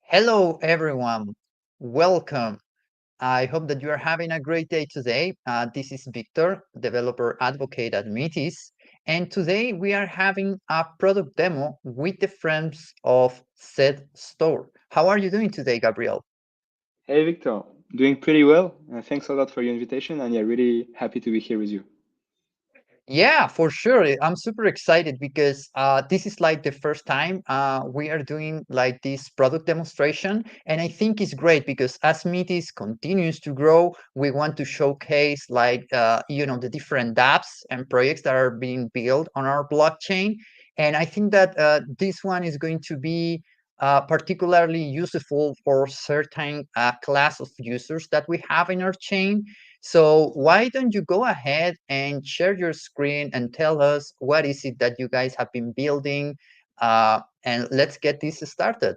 Hello, everyone. Welcome. I hope that you are having a great day today. This is Victor, developer advocate at Metis. And today we are having a product demo with the friends of Cede Store. How are you doing today, Gabriel? Hey Victor, doing pretty well. Thanks a lot for your invitation, and yeah, really happy to be here with you. Yeah, for sure. I'm super excited because this is like the first time we are doing like this product demonstration. And I think it's great because as Metis continues to grow, we want to showcase the different dApps and projects that are being built on our blockchain. And I think that this one is going to be particularly useful for certain class of users that we have in our chain. So why don't you go ahead and share your screen and tell us what is it that you guys have been building, and let's get this started.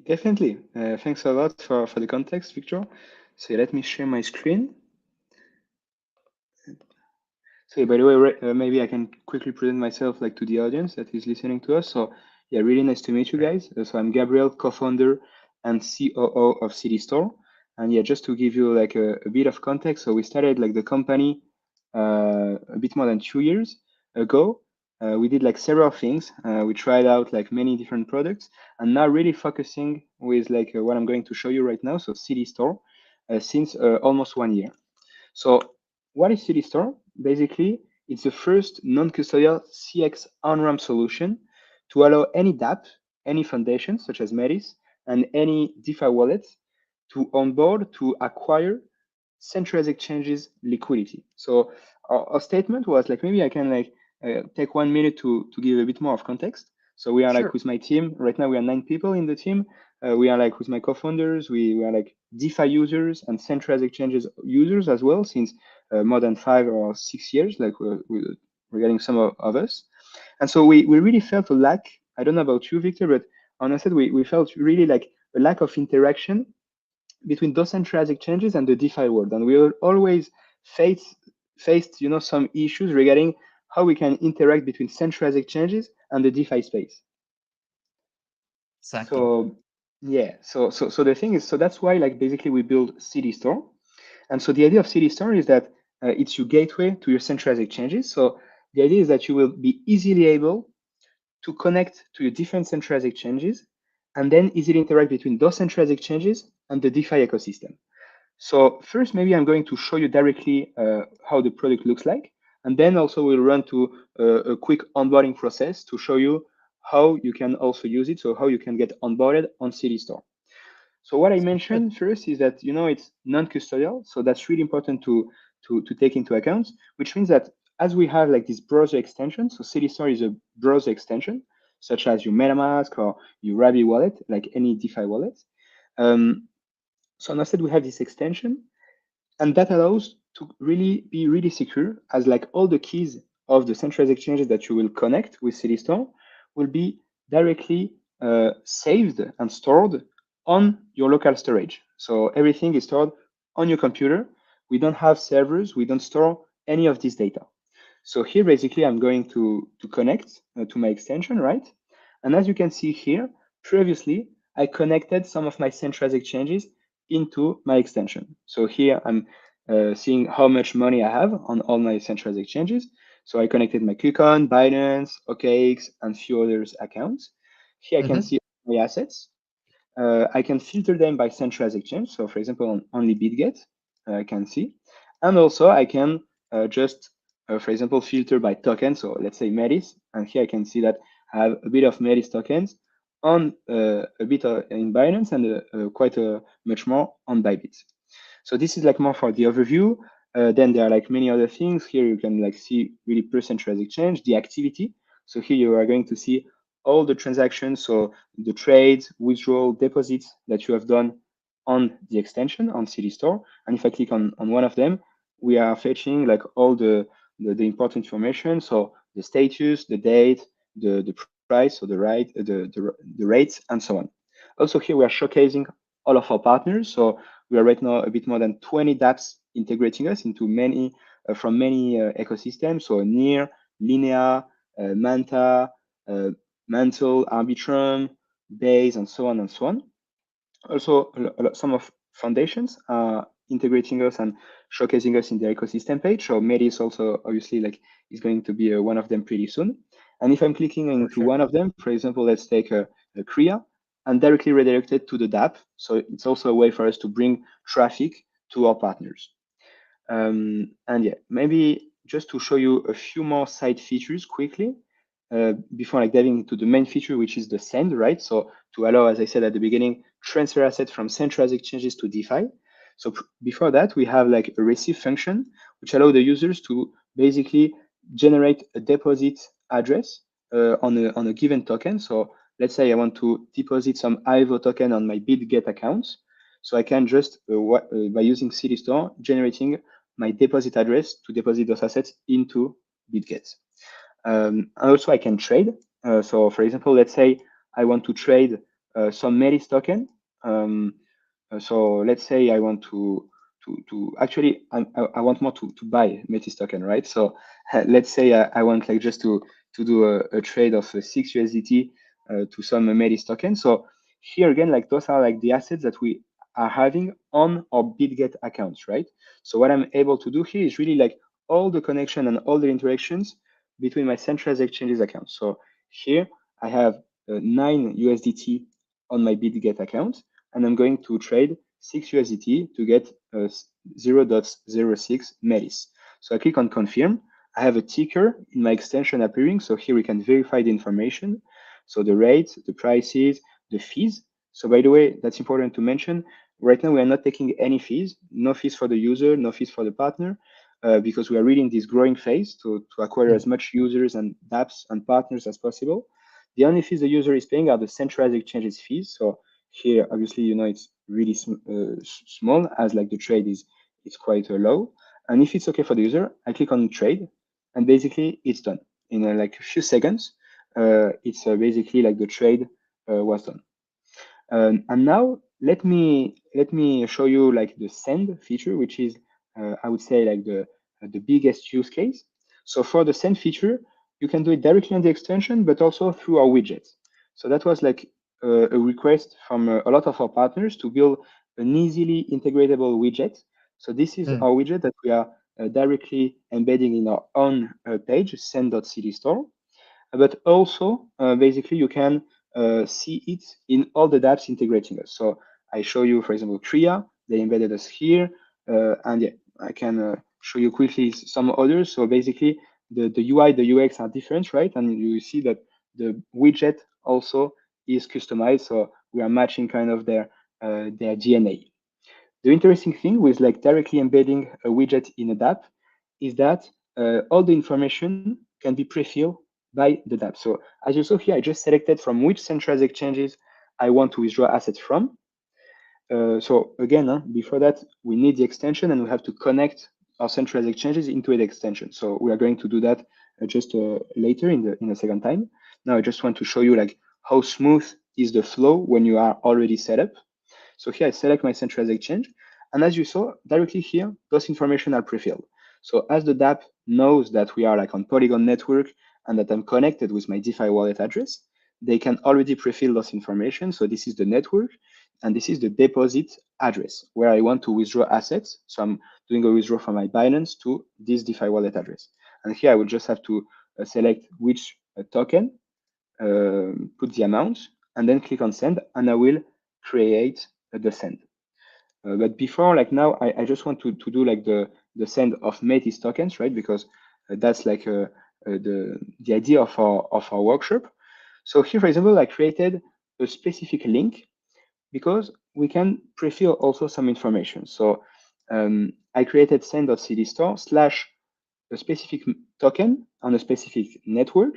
Definitely. Thanks a lot for the context, Victor. So yeah, let me share my screen. So yeah, by the way, maybe I can quickly present myself like to the audience that is listening to us. So yeah, really nice to meet you guys. So I'm Gabriel, co-founder and COO of City Store. And yeah, just to give you like a bit of context, so we started like the company a bit more than 2 years ago. We did like several things. We tried out like many different products, and now really focusing with like what I'm going to show you right now. So City Store, since almost 1 year. So what is City Store? Basically, it's the first non-custodial CX on-ramp solution to allow any dApp, any foundation such as Metis, and any DeFi wallet to onboard to acquire centralized exchanges liquidity. So our statement was like maybe I can like take 1 minute to give a bit more of context. So we are like Sure. with my team right now. We are 9 people in the team. We are like with my co-founders. We are like DeFi users and centralized exchanges users as well since more than 5 or 6 years. Like we're getting some of us, and so we really felt a lack. I don't know about you, Victor, but honestly, we felt really like a lack of interaction between those centralized exchanges and the DeFi world. And we will always face faced, some issues regarding how we can interact between centralized exchanges and the DeFi space. Exactly. So yeah, so the thing is, so that's why like basically we build City Store. And so the idea of City Store is that it's your gateway to your centralized exchanges. So the idea is that you will be easily able to connect to your different centralized exchanges and then easily interact between those centralized exchanges and the DeFi ecosystem. So first, maybe I'm going to show you directly how the product looks like. And then also we'll run to a quick onboarding process to show you how you can also use it. So how you can get onboarded on City Store. So what I Sounds good. mentioned first is that, it's non-custodial. So that's really important to take into account, which means that as we have like this browser extension, so City Store is a browser extension, such as your MetaMask or your Rabi wallet, like any DeFi wallet. Um, so instead we have this extension, and that allows to really be really secure, as like all the keys of the centralized exchanges that you will connect with CityStore will be directly saved and stored on your local storage. So everything is stored on your computer. We don't have servers. We don't store any of this data. So here, basically, I'm going to connect to my extension, right? And as you can see here, previously, I connected some of my centralized exchanges into my extension. So here I'm seeing how much money I have on all my centralized exchanges. So I connected my KuCoin, Binance, OKX, and few others accounts. Here I can Hmm. see my assets. I can filter them by centralized exchange. So for example, on only BitGet, I can see. And also I can just, for example, filter by token. So let's say Metis, and here I can see that I have a bit of Metis tokens on a bit in Binance and quite much more on Bybit. So this is like more for the overview. Then there are like many other things. Here you can like see really per centralized exchange, the activity. So here you are going to see all the transactions, so the trades, withdrawal, deposits that you have done on the extension on City Store. And if I click on one of them, we are fetching like all the important information. So the status, the date, the price, so the rates, and so on. Also here we are showcasing all of our partners. So we are right now a bit more than 20 dApps integrating us into many from many ecosystems. So Near, Linea, Manta, uh, Mantle, Arbitrum, Base, and so on and so on. Also, some of foundations are integrating us and showcasing us in their ecosystem page. So Metis also obviously like is going to be one of them pretty soon. And if I'm clicking For into sure. one of them, for example, let's take a Korea, I'm directly redirected to the DApp. So it's also a way for us to bring traffic to our partners. And yeah, maybe just to show you a few more side features quickly before like diving into the main feature, which is the send, right? So to allow, as I said at the beginning, transfer assets from centralized exchanges to DeFi. So before that, we have like a receive function, which allow the users to basically generate a deposit address on a given token. So let's say I want to deposit some IVO token on my BitGet account. So I can just, by using CD Store, generating my deposit address to deposit those assets into BitGet. Also, I can trade. So, for example, let's say I want to trade some Metis token. So let's say I want to actually I want more to buy Metis token, right? So let's say I want like just to do a trade of 6 USDT to some Metis token. So here again, like those are like the assets that we are having on our BitGet accounts, right? So what I'm able to do here is really like all the connection and all the interactions between my centralized exchanges accounts. So here I have 9 USDT on my BitGet account, and I'm going to trade 6 USDT to get 0.06 Metis. So I click on confirm. I have a ticker in my extension appearing. So here we can verify the information. So the rates, the prices, the fees. So by the way, that's important to mention. Right now, we are not taking any fees, no fees for the user, no fees for the partner, because we are really in this growing phase to acquire as much users and dApps and partners as possible. The only fees the user is paying are the centralized exchanges fees. So here, obviously, you know, it's really small as like the trade is it's quite low. And if it's okay for the user, I click on trade, and basically it's done in like a few seconds. It's basically like the trade was done. And now let me show you like the send feature, which is I would say like the biggest use case. So for the send feature, you can do it directly on the extension, but also through our widgets. So that was like a request from a lot of our partners to build an easily integratable widget. So this is Mm. our widget that we are directly embedding in our own page, send.cdstore. But also basically you can see it in all the dApps integrating us. So I show you, for example, Tria, they embedded us here, and yeah, I can show you quickly some others. So basically the UI, the UX are different, right? And you see that the widget also is customized, so we are matching kind of their DNA. The interesting thing with like directly embedding a widget in a dApp is that all the information can be pre-filled by the dApp. So as you saw here, I just selected from which centralized exchanges I want to withdraw assets from. So again, before that, we need the extension and we have to connect our centralized exchanges into the extension. So we are going to do that just later in the second time. Now I just want to show you like how smooth is the flow when you are already set up. So here I select my centralized exchange. And as you saw directly here, those information are pre-filled. So as the dApp knows that we are like on Polygon network and that I'm connected with my DeFi wallet address, they can already pre-fill those information. So this is the network and this is the deposit address where I want to withdraw assets. So I'm doing a withdraw from my Binance to this DeFi wallet address. And here I will just have to select which token, put the amount, and then click on send, and I will create the send. But before, like now, I just want to do like the send of Metis tokens, right? Because that's like the idea of our workshop. So here, for example, I created a specific link because we can pre-fill also some information. So I created send.cdstore slash a specific token on a specific network,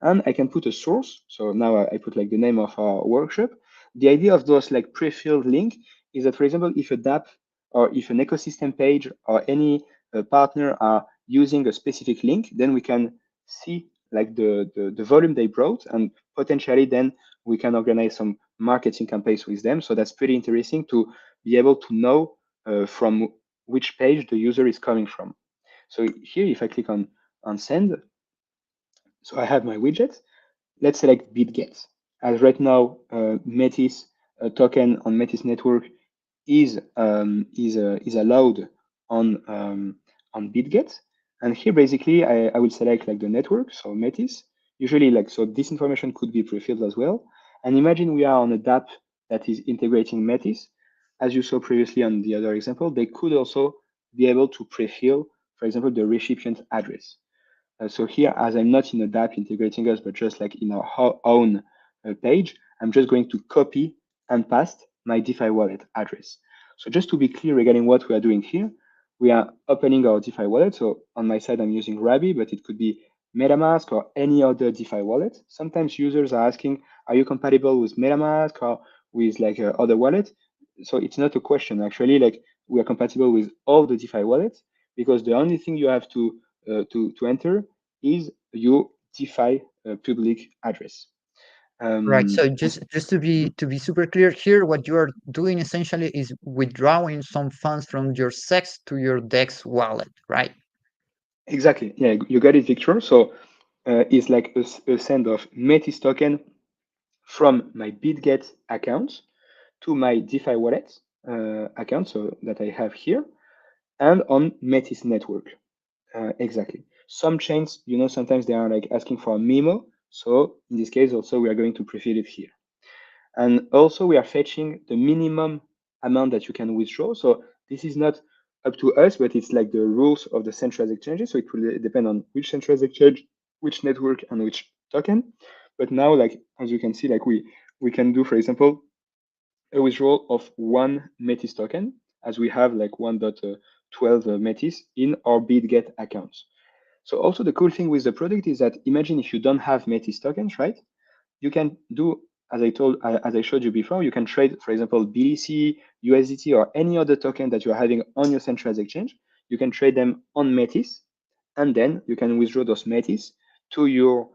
and I can put a source. So now I put like the name of our workshop. The idea of those like pre-filled link is that, for example, if a dApp or if an ecosystem page or any partner are using a specific link, then we can see like the volume they brought, and potentially then we can organize some marketing campaigns with them. So that's pretty interesting to be able to know from which page the user is coming from. So here, if I click on send, so I have my widget. Let's select BitGet. as right now, Metis token on Metis network is allowed on BitGet. And here basically I will select like the network, so Metis. Usually like so this information could be pre-filled as well. And imagine we are on a dApp that is integrating Metis. As you saw previously on the other example, they could also be able to pre-fill, for example, the recipient address. So here, as I'm not in a dApp integrating us, but just like in our own page, I'm just going to copy and paste my DeFi wallet address. So just to be clear regarding what we are doing here, we are opening our DeFi wallet. So on my side, I'm using Rabi, but it could be MetaMask or any other DeFi wallet. Sometimes users are asking, are you compatible with MetaMask or with like other wallet? So it's not a question. Actually, like we are compatible with all the DeFi wallets because the only thing you have to enter is your DeFi public address. Right. So And just to be super clear here, what you are doing essentially is withdrawing some funds from your CEX to your DEX wallet, right? exactly, yeah, you got it, Victor. So it's like a send of Metis token from my BitGet account to my DeFi wallet account, so that I have here, and on Metis network. Exactly. Some chains, sometimes they are like asking for a memo. So in this case, also we are going to prefill it here. And also we are fetching the minimum amount that you can withdraw. So this is not up to us, but it's like the rules of the centralized exchanges. So it will depend on which centralized exchange, which network, and which token. But now, like as you can see, like we can do, for example, a withdrawal of one Metis token, as we have like 1.12 Metis in our BitGet accounts. So also the cool thing with the product is that imagine if you don't have Metis tokens, right? You can do, as I showed you before, you can trade, for example, BTC, USDT, or any other token that you're having on your centralized exchange. You can trade them on Metis, and then you can withdraw those Metis to your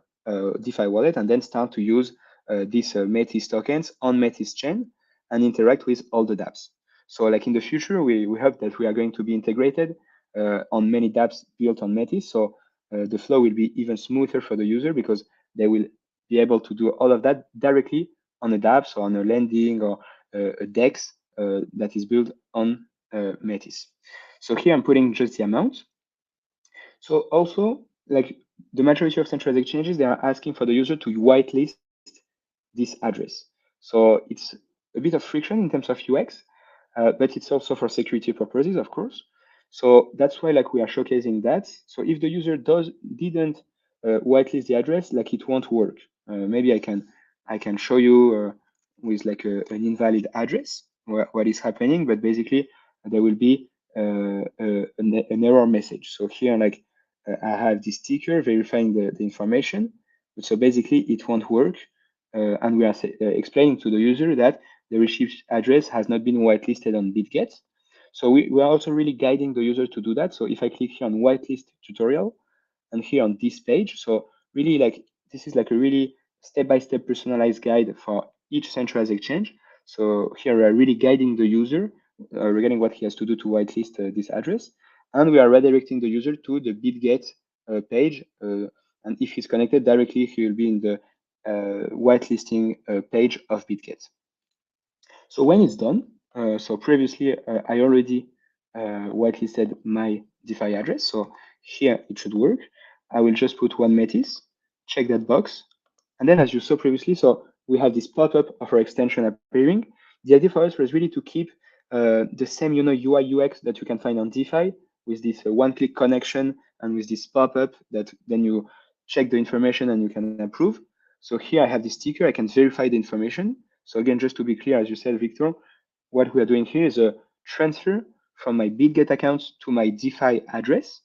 DeFi wallet, and then start to use these Metis tokens on Metis chain and interact with all the dApps. So, like in the future, we hope that we are going to be integrated on many dApps built on Metis. So the flow will be even smoother for the user because they will be able to do all of that directly on a dApp, so on a lending or a DEX that is built on Metis. So here I'm putting just the amount. So also, like the majority of centralized exchanges, they are asking for the user to whitelist this address. So it's a bit of friction in terms of UX, but it's also for security purposes, of course. So that's why like we are showcasing that. So if the user didn't whitelist the address, like it won't work. Maybe I can show you with like an invalid address what is happening, but basically there will be an error message. So here like I have this sticker verifying the information, so basically it won't work, and we are explaining to the user that the received address has not been whitelisted on BitGet. So we are also really guiding the user to do that. So if I click here on whitelist tutorial and here on this page, so really like this is like a really step-by-step personalized guide for each centralized exchange. So here we are really guiding the user regarding what he has to do to whitelist this address. And we are redirecting the user to the BitGet page. And if he's connected directly, he will be in the whitelisting page of BitGet. So when it's done, so previously I already whitelisted my DeFi address. So here it should work. I will just put one Metis, check that box. And then as you saw previously, so we have this pop-up of our extension appearing. The idea for us was really to keep the same UI UX that you can find on DeFi with this one-click connection and with this pop-up that then you check the information and you can approve. So here I have this sticker, I can verify the information. So again, just to be clear, as you said, Victor, what we are doing here is a transfer from my BitGet account to my DeFi address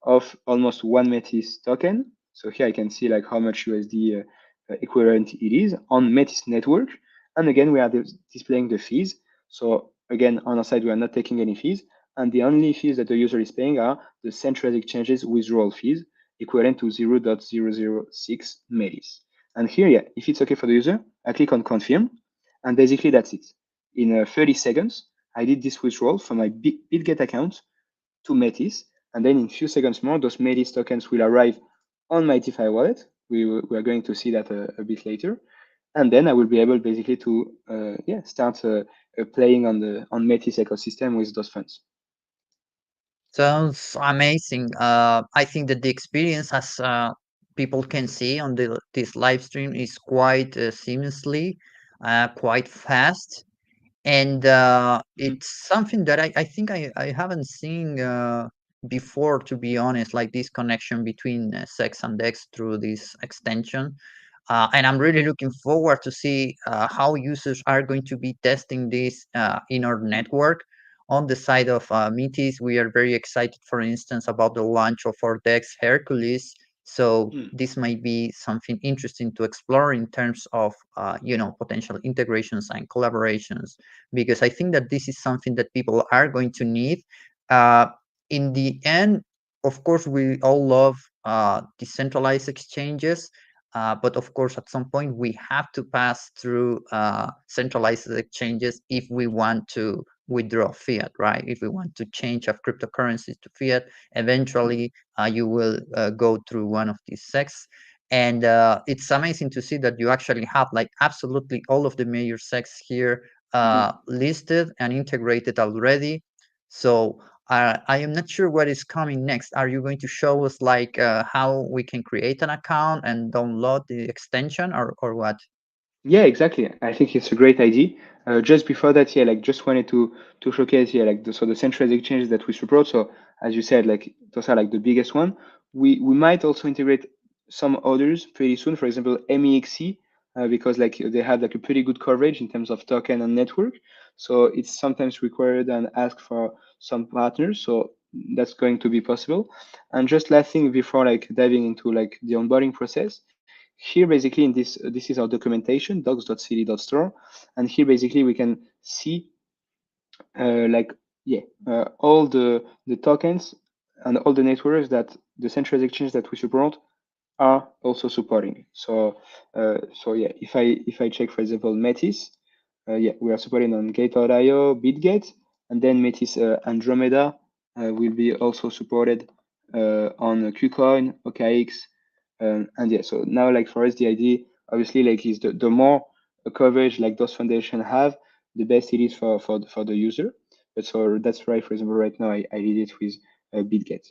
of almost one Metis token. So here I can see like how much USD equivalent it is on Metis network. And again, we are displaying the fees. So again, on our side, we are not taking any fees. And the only fees that the user is paying are the centralized exchanges withdrawal fees equivalent to 0.006 Metis. And here, yeah, if it's okay for the user, I click on confirm. And basically that's it. In 30 seconds, I did this withdrawal from my BitGet account to Metis. And then in a few seconds more, those Metis tokens will arrive on my DeFi wallet. We are going to see that a bit later. and then I will be able basically to start playing on Metis ecosystem with those funds. Sounds amazing. I think that the experience, as people can see on this live stream, is quite seamlessly, quite fast, and Mhm. it's something that I think I haven't seen before, to be honest, like this connection between sex and dex through this extension. And I'm really looking forward to see how users are going to be testing this in our network. On the side of Metis, we are very excited, for instance, about the launch of our Dex Hercules. So Mm. this might be something interesting to explore in terms of potential integrations and collaborations, because I think that this is something that people are going to need. Uh, in the end, of course, we all love decentralized exchanges, but of course, at some point, we have to pass through centralized exchanges if we want to withdraw fiat, right? If we want to change our cryptocurrencies to fiat, eventually you will go through one of these SECs. And it's amazing to see that you actually have like absolutely all of the major SECs here Mhm. listed and integrated already. So I am not sure what is coming next. Are you going to show us like how we can create an account and download the extension, or what? Yeah, exactly. I think it's a great idea. Just before that, yeah, like just wanted to showcase, yeah, like the centralized exchanges that we support. So as you said, like those are like the biggest one. We might also integrate some others pretty soon. For example, MEXC, because like they have like a pretty good coverage in terms of token and network. So it's sometimes required and asked for some partners. So that's going to be possible. And just last thing before like diving into like the onboarding process. Here, basically, in this is our documentation, docs.cd.store, and here basically we can see like all the tokens and all the networks that the centralized exchange that we support are also supporting. So yeah, if I check for example Metis, yeah, we are supporting on Gate.io, Bitgate, and then Metis Andromeda will be also supported on KuCoin, OKX, and yeah. So now, like for us, the idea obviously like is the more coverage like those foundations have, the best it is for the user. But so that's right. For example, right now I did it with Bitgate.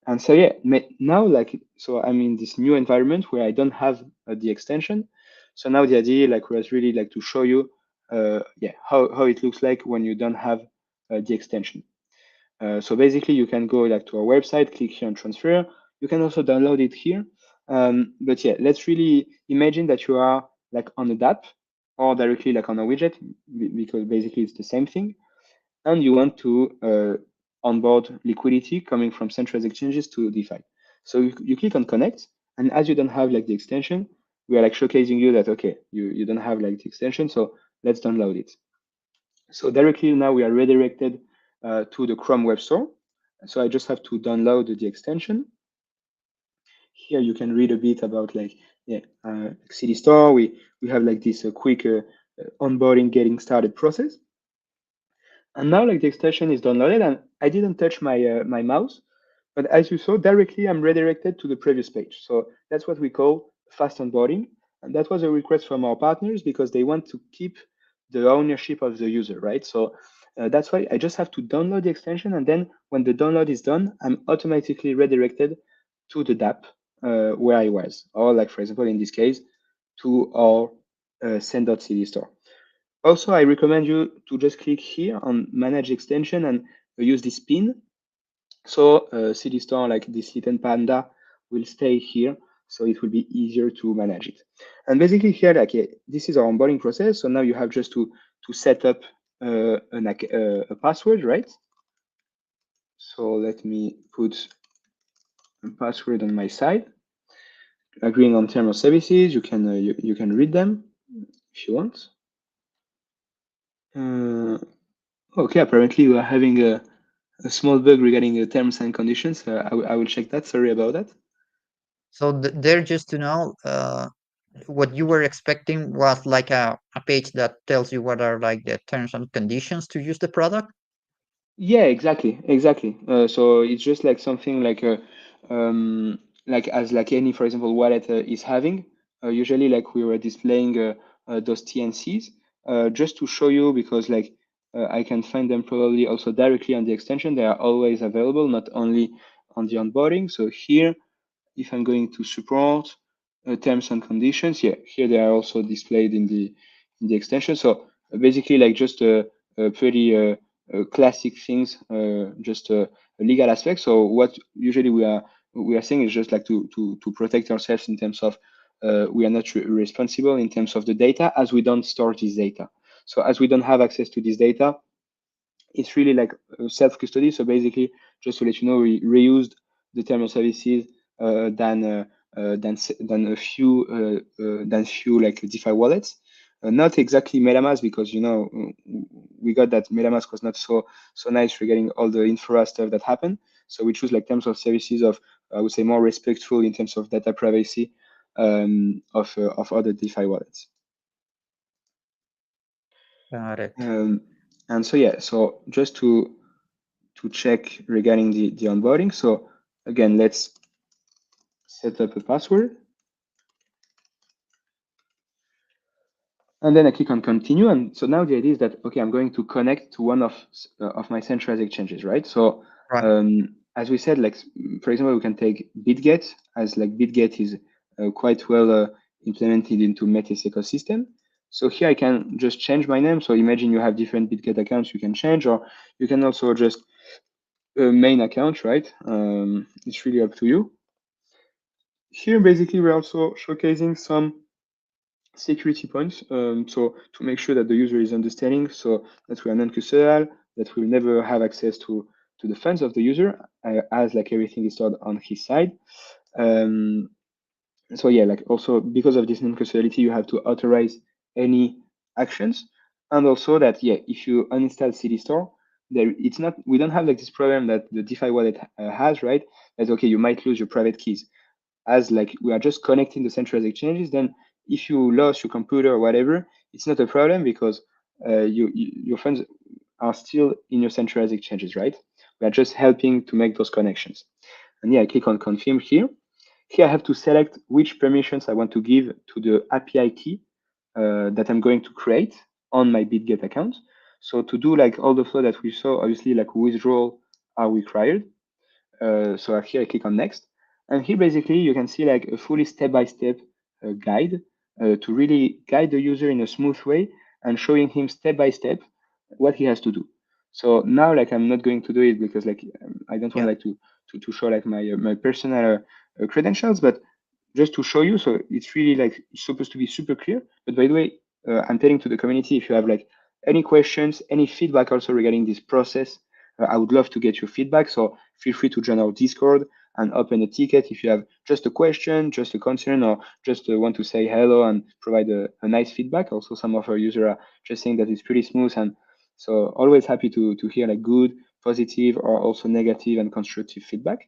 And so yeah, now like so I'm in this new environment where I don't have the extension. So now the idea like was really like to show you how it looks like when you don't have the extension. So basically you can go like to our website, click here on transfer. You can also download it here. But yeah, let's really imagine that you are like on a DApp or directly like on a widget because basically it's the same thing, and you want to onboard liquidity coming from centralized exchanges to DeFi. So you click on connect, and as you don't have like the extension, we are like showcasing you that okay, you don't have like the extension, so let's download it. So directly now we are redirected to the Chrome Web Store. So I just have to download the extension. Here you can read a bit about like CD Store. We have like this quick onboarding, getting started process. And now like the extension is downloaded and I didn't touch my mouse, but as you saw directly, I'm redirected to the previous page. So that's what we call fast onboarding. And that was a request from our partners because they want to keep the ownership of the user, right? So that's why I just have to download the extension. And then when the download is done, I'm automatically redirected to the DApp where I was, or like, for example, in this case, to our send.cd store. Also, I recommend you to just click here on manage extension and use this pin. So CD Store, like this little panda, will stay here. So it will be easier to manage it. And basically here, like this is our onboarding process. So now you have just to set up a password, right? So let me put a password on my side. Agreeing on terms of services, you can read them if you want. Okay, apparently we are having a small bug regarding the terms and conditions. I will check that. Sorry about that. So there, just to know, what you were expecting was like a page that tells you what are like the terms and conditions to use the product. Yeah, exactly, exactly. So it's just like something like as like any, for example, wallet is having. usually like we were displaying those TNCs just to show you, because like I can find them probably also directly on the extension. They are always available, not only on the onboarding. So here, if I'm going to support terms and conditions, yeah, here they are also displayed in the extension. So basically, like just a pretty classic things, just a legal aspect. So what usually we are saying is just like to protect ourselves in terms of we are not responsible in terms of the data, as we don't store this data. So as we don't have access to this data, it's really like self-custody. So basically, just to let you know, we reused the terminal services than a few like DeFi wallets. Not exactly MetaMask, because we got that MetaMask was not so nice regarding all the infra stuff that happened. So we choose like terms of services of, I would say, more respectful in terms of data privacy of other DeFi wallets. Got it. And so yeah, so just to check regarding the onboarding. So again, let's set up a password. And then I click on continue. And so now the idea is that, okay, I'm going to connect to one of my centralized exchanges, right? So Right. as we said, like, for example, we can take BitGet, as like BitGet is quite well implemented into Metis ecosystem. So here I can just change my name. So imagine you have different BitGet accounts you can change, or you can also just main account, right? It's really up to you. Here, basically, we're also showcasing some security points. So to make sure that the user is understanding, so that we are non-custodial, that we'll never have access to the funds of the user, as like everything is stored on his side. So yeah, like also because of this non-custodiality, you have to authorize any actions, and also that yeah, if you uninstall CD Store, it's not, we don't have like this problem that the DeFi wallet has, right? That okay, you might lose your private keys, as like we are just connecting the centralized exchanges. Then if you lost your computer or whatever, it's not a problem, because your funds are still in your centralized exchanges, right? We are just helping to make those connections. And yeah, I click on confirm here. Here I have to select which permissions I want to give to the API key that I'm going to create on my BitGet account. So to do like all the flow that we saw, obviously like withdrawal are required. So here I click on next. And here basically you can see like a fully step-by-step guide to really guide the user in a smooth way, and showing him step-by-step what he has to do. So now like I'm not going to do it, because like I don't want Yeah. like to show like my personal credentials, but just to show you. So it's really like it's supposed to be super clear. But by the way, I'm telling to the community, if you have like any questions, any feedback also regarding this process, I would love to get your feedback. So feel free to join our Discord and open a ticket if you have just a question, just a concern, or just want to say hello and provide a nice feedback. Also, some of our users are just saying that it's pretty smooth, and so always happy to hear like good, positive, or also negative and constructive feedback.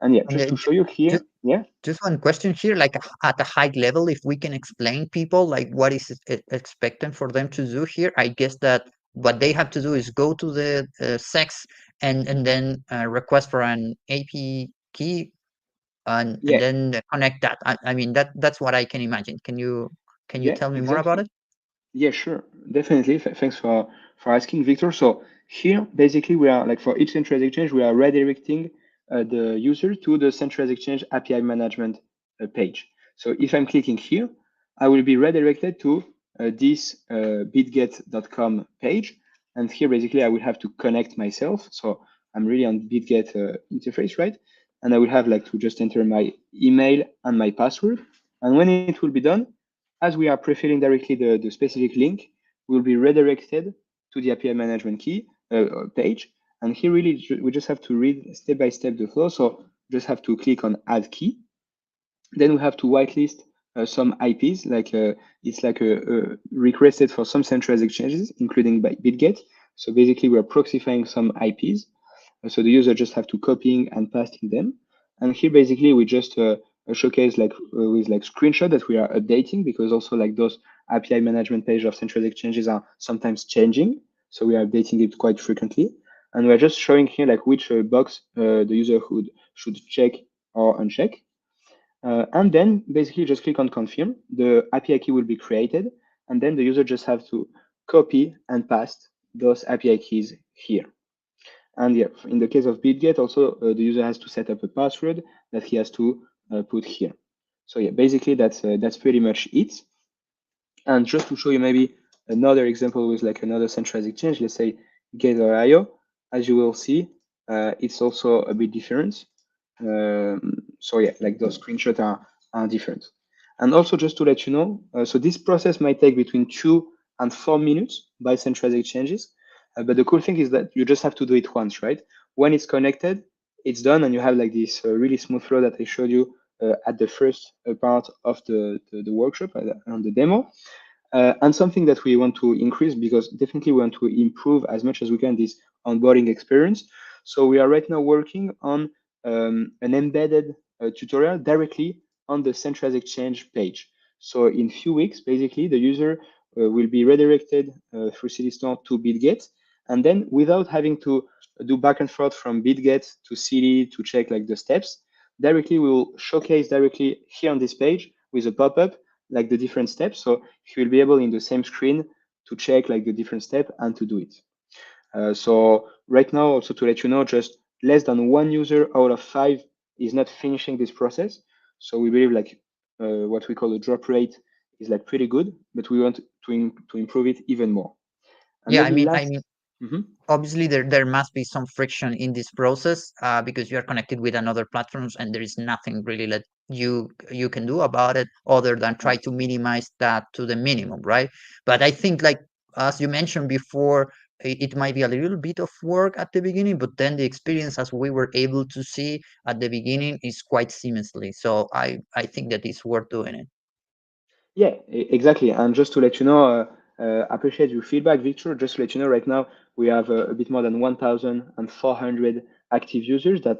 And yeah, And just to show you here, just yeah, just one question here, like at a high level, if we can explain people like what is expected for them to do here. I guess that what they have to do is go to the CEX and then request for an AP key and yeah, then connect that. I mean that's what I can imagine. Can you yeah, tell me more about exactly. it? Yeah, sure, definitely. Thanks for asking, Victor. So here, basically, we are like for each centralized exchange, we are redirecting the user to the centralized exchange API management page. So if I'm clicking here, I will be redirected to this bitget.com page, and here basically I will have to connect myself. So I'm really on BitGet interface, right? And I will have like to just enter my email and my password. And when it will be done, as we are pre-filling directly the specific link, we'll be redirected to the API management key page. And here really, we just have to read step by step the flow. So just have to click on add key. Then we have to whitelist some IPs, like it's like a requested for some centralized exchanges, including by BitGet. So basically we're proxyfying some IPs. So the user just have to copying and pasting them. And here basically we just showcase like with like screenshot that we are updating, because also like those API management page of central exchanges are sometimes changing. So we are updating it quite frequently. And we're just showing here like which box the user should check or uncheck. And then basically just click on confirm. The API key will be created, and then the user just have to copy and paste those API keys here. And yeah, in the case of BitGet, also the user has to set up a password that he has to put here. So yeah, basically that's pretty much it. And just to show you maybe another example with like another centralized exchange, let's say Gather.io, as you will see, it's also a bit different. So yeah, like those screenshots are different. And also just to let you know, so this process might take between 2 and 4 minutes by centralized exchanges. But the cool thing is that you just have to do it once, right? When it's connected, it's done, and you have like this really smooth flow that I showed you at the first part of the workshop on the demo. And something that we want to increase, because definitely we want to improve as much as we can this onboarding experience. So we are right now working on an embedded tutorial directly on the centralized exchange page. So in few weeks, basically, the user will be redirected through Cede Store to BitGet, and then without having to do back and forth from BitGet to Cede to check like the steps, directly we will showcase directly here on this page with a pop-up like the different steps. So you will be able in the same screen to check like the different step and to do it. So right now, also to let you know, just less than one user out of 5 is not finishing this process. So we believe like what we call a drop rate is like pretty good, but we want to improve it even more. And Yeah, maybe I last. mean, Mhm. obviously there must be some friction in this process because you are connected with another platforms and there is nothing really that you can do about it other than try to minimize that to the minimum, right? But I think like as you mentioned before, it might be a little bit of work at the beginning, but then the experience as we were able to see at the beginning is quite seamlessly. So I think that it's worth doing it. Yeah, exactly. And just to let you know, appreciate your feedback, Victor. Just to let you know, right now we have a bit more than 1,400 active users that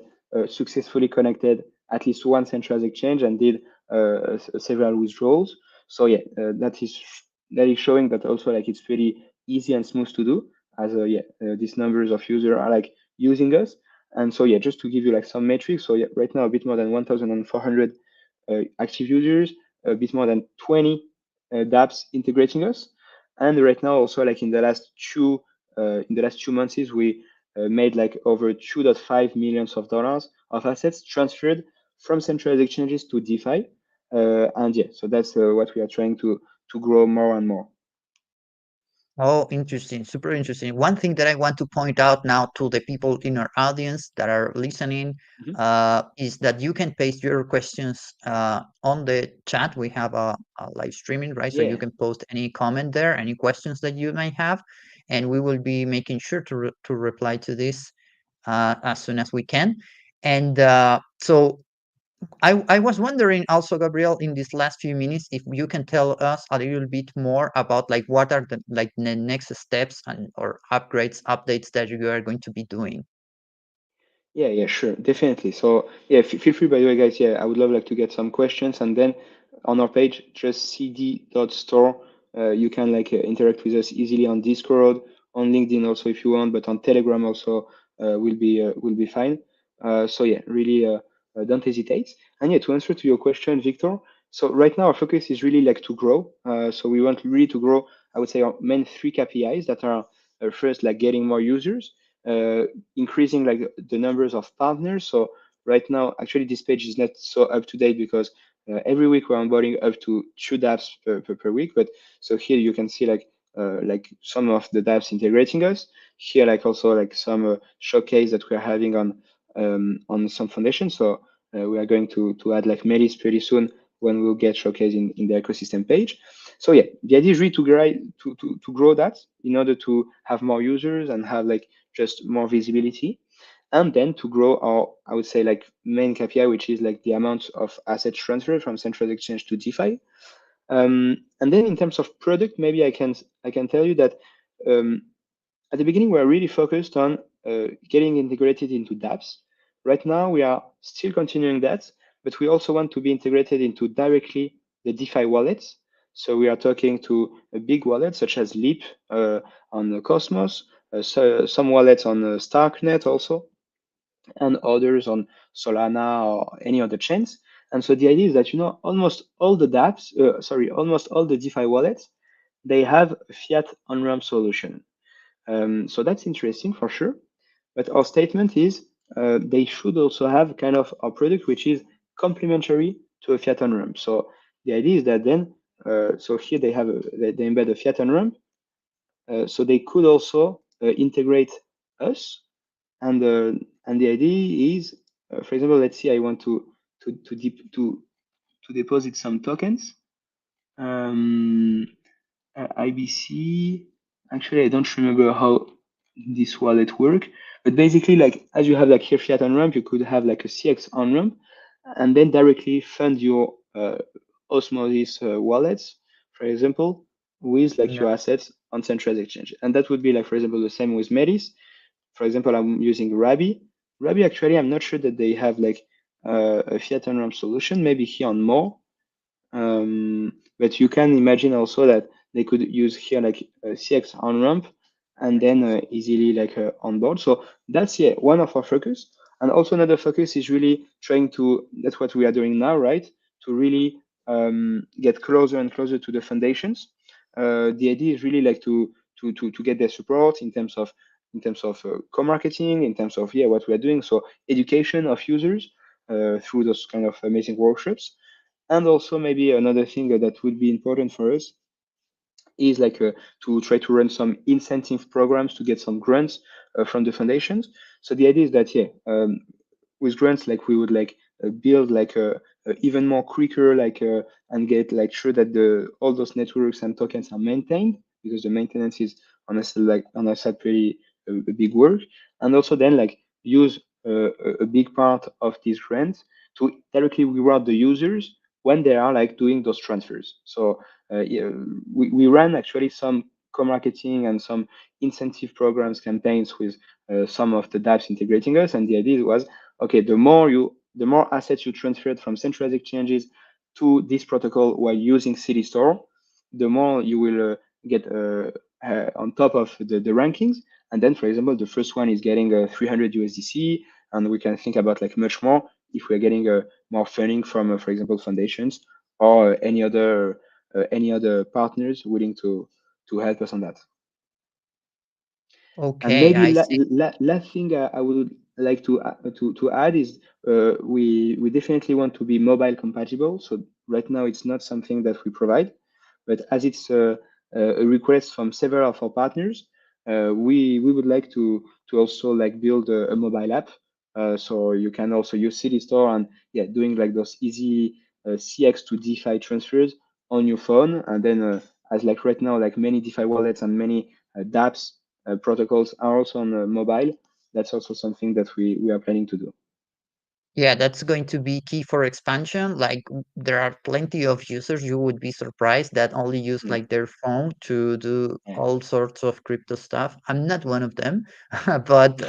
successfully connected at least one centralized exchange and did several withdrawals. So yeah, that is showing that also like it's pretty easy and smooth to do, as these numbers of users are like using us. And so yeah, just to give you like some metrics. So yeah, right now a bit more than 1,400 active users, a bit more than 20 dApps integrating us. And right now, also like in the last 2 months, we made like over 2.5 millions of dollars of assets transferred from centralized exchanges to DeFi. And yeah, so that's what we are trying to grow more and more. Oh, interesting. Super interesting. One thing that I want to point out now to the people in our audience that are listening Mhm. is that you can paste your questions on the chat. We have a live streaming, right? So you Yeah, can post any comment there, any questions that you may have, and we will be making sure to reply to this as soon as we can. And so I was wondering also, Gabriel, in these last few minutes, if you can tell us a little bit more about like what are the next steps and or upgrades, updates that you are going to be doing. yeah, sure, definitely. So yeah, feel free by the way, guys. Yeah, I would love like to get some questions, and then on our page, just cd.store, you can like interact with us easily on Discord, on LinkedIn also if you want, but on Telegram also will be fine. So yeah, really don't hesitate. And yeah, to answer to your question, Victor. So right now our focus is really like to grow. So we want really to grow. I would say our main three KPIs that are first like getting more users, uh, increasing like the numbers of partners. So right now, actually, this page is not so up to date because every week we're onboarding up to 2 dApps per week. But so here you can see like some of the dApps integrating us. Here, like also like some showcase that we're having on some foundations. So we are going to add like Metis pretty soon when we'll get showcase in the ecosystem page. So yeah, the idea is really to grow that in order to have more users and have like just more visibility, and then to grow our, I would say, like main KPI, which is like the amount of assets transferred from central exchange to DeFi. And then in terms of product, maybe I can tell you that um, at the beginning we are really focused on getting integrated into dApps. Right now we are still continuing that, but we also want to be integrated into directly the DeFi wallets. So we are talking to a big wallet such as Leap on Cosmos, so some wallets on Starknet also, and others on Solana or any other chains. And so the idea is that almost all the dApps, almost all the DeFi wallets, they have a fiat on-ramp solution. So that's interesting for sure. But our statement is they should also have kind of a product which is complementary to a fiat on-ramp. So the idea is that then, so here they embed a fiat on-ramp, so they could also integrate us, and the idea is, for example, let's say I want to deposit some tokens. IBC. Actually, I don't remember how this wallet work, but basically, like as you have like here fiat on ramp, you could have like a CX on ramp, and then directly fund your Osmosis wallets, for example, with like Yeah. your assets on centralized exchange. And that would be like, for example, the same with Metis. For example, I'm using Rabi. Rabi, actually, I'm not sure that they have like a fiat on ramp solution. Maybe here on more. But you can imagine also that they could use here like CX on ramp and then easily like on board. So that's one of our focus. And also another focus is really trying to, that's what we are doing now, right? To really get closer and closer to the foundations. The idea is really like to get their support in terms of co-marketing, in terms of what we are doing. So education of users through those kind of amazing workshops. And also maybe another thing that would be important for us is like to try to run some incentive programs to get some grants from the foundations. So the idea is that with grants like we would like build like a even more quicker and get like sure that the all those networks and tokens are maintained, because the maintenance is honestly like on our side pretty a big work. And also then like use a big part of these grants to directly reward the users when they are like doing those transfers. So we ran actually some co-marketing and some incentive programs campaigns with some of the dApps integrating us, and the idea was, okay, the more assets you transferred from centralized exchanges to this protocol while using City Store, the more you will get on top of the rankings. And then, for example, the first one is getting 300 USDC, and we can think about like much more if we're getting more funding from, for example, foundations or any other partners willing to help us on that. And Okay, maybe I see. last thing I would like to add is we definitely want to be mobile compatible. So right now it's not something that we provide, but as it's a request from several of our partners, we would like to also like build a mobile app. So you can also use City Store and doing like those easy CX to DeFi transfers on your phone, and then as like right now like many DeFi wallets and many dApps protocols are also on mobile. That's also something that we are planning to do. Yeah, that's going to be key for expansion. Like there are plenty of users, you would be surprised, that only use Mm. like their phone to do Yeah. all sorts of crypto stuff. I'm not one of them, but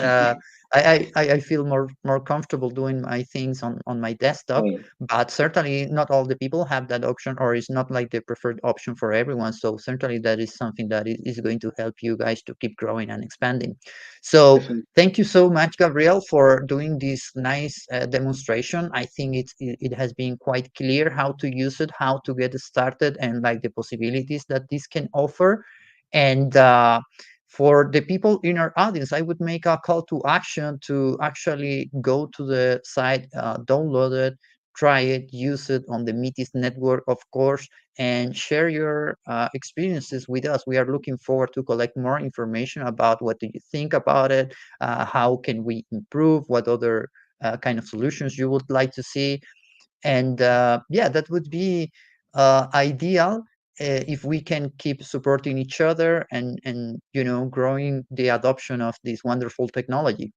I feel more comfortable doing my things on my desktop. Yeah. But certainly not all the people have that option, or it's not like the preferred option for everyone. So certainly that is something that is going to help you guys to keep growing and expanding. So Definitely. thank you so much, Gabriel, for doing this nice demonstration. I think it has been quite clear how to use it, how to get started, and like the possibilities that this can offer. And for the people in our audience, I would make a call to action to actually go to the site, download it, try it, use it on the Metis network, of course, and share your experiences with us. We are looking forward to collect more information about what do you think about it, how can we improve, what other kind of solutions you would like to see. And yeah, that would be ideal if we can keep supporting each other and growing the adoption of this wonderful technology.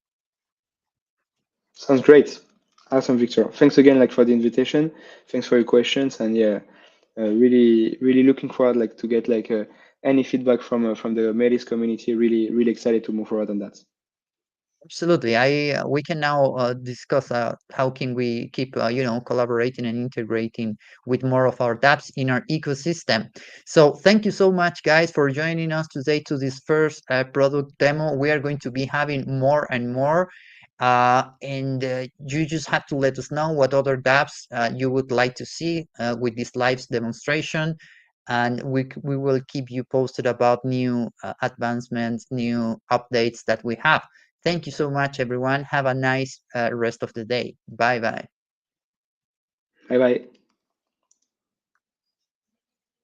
Sounds great. Awesome, Victor. Thanks again, like for the invitation. Thanks for your questions, and really, really looking forward like to get like any feedback from the Metis community. Really, really excited to move forward on that. Absolutely. We can now discuss how can we keep collaborating and integrating with more of our dApps in our ecosystem. So thank you so much, guys, for joining us today to this first product demo. We are going to be having more and more. And you just have to let us know what other dApps you would like to see with this live demonstration, and we will keep you posted about new advancements, new updates that we have. Thank you so much, everyone. Have a nice rest of the day. Bye bye. Bye bye.